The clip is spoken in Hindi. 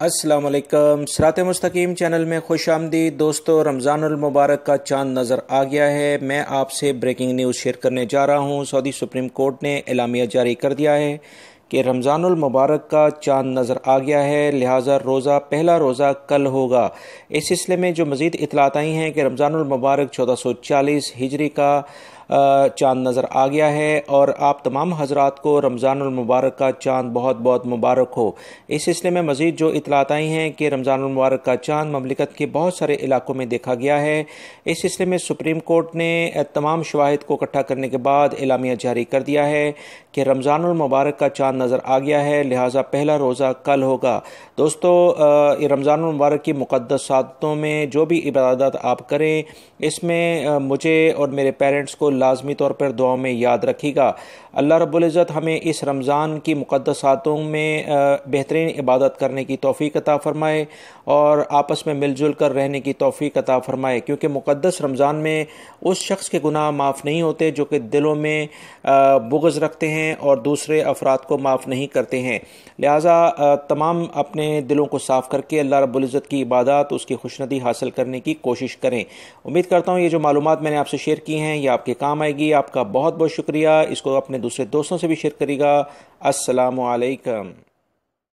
अस्सलाम वालेकुम। सिरात मुस्तकीम चैनल में खुश आमदीद दोस्तों। रमज़ानुल मुबारक का चांद नज़र आ गया है। मैं आपसे ब्रेकिंग न्यूज़ शेयर करने जा रहा हूँ। सऊदी सुप्रीम कोर्ट ने एलामिया जारी कर दिया है कि रमज़ानुल मुबारक का चांद नज़र आ गया है, लिहाजा पहला रोज़ा कल होगा। इस सिलसिले में जो मज़ीद इतलात आई हैं कि रमज़ानुल मुबारक 1440 हिजरी का चांद नज़र आ गया है और आप तमाम हज़रात को रमज़ानुल मुबारक का चांद बहुत बहुत मुबारक हो। इस सिलसिले में मज़ीद जो इतलात आई हैं कि रमज़ानुल मुबारक का चांद ममलिकत के बहुत सारे इलाकों में देखा गया है। इस सिलसिले में सुप्रीम कोर्ट ने तमाम शवाहिद को इकट्ठा करने के बाद एलामिया जारी कर दिया है कि रमज़ानुल मुबारक का चांद नज़र आ गया है, लिहाजा पहला रोज़ा कल होगा। दोस्तों, रमज़ानुल मुबारक की मुक़द्दस सादतों में जो भी इबादत आप करें, इसमें मुझे और मेरे पेरेंट्स को लाजमी तौर पर दुआओं में याद रखिएगा। अल्लाह रब्बुल इज़्ज़त हमें इस रमज़ान की मुक़द्दस सादतों में बेहतरीन इबादत करने की तौफ़ीक़ अता फ़रमाए और आपस में मिलजुल कर रहने की तौफ़ीक़ अता फ़रमाए, क्योंकि मुक़द्दस रमज़ान में उस शख्स के गुनाह माफ़ नहीं होते जो कि दिलों में बुग़्ज़ रखते हैं और दूसरे अफराद को माफ़ नहीं करते हैं। लिहाजा तमाम अपने दिलों को साफ़ करके अल्लाह रब्बुल इज़्ज़त की इबादत, उसकी खुशनुदी हासिल करने की कोशिश करें। उम्मीद करता हूँ ये जो मालूमात मैंने आपसे शेयर की हैं ये आपके काम आएगी। आपका बहुत बहुत शुक्रिया। इसको अपने दूसरे दोस्तों से भी शेयर करिएगा। अस्सलामु अलैकुम।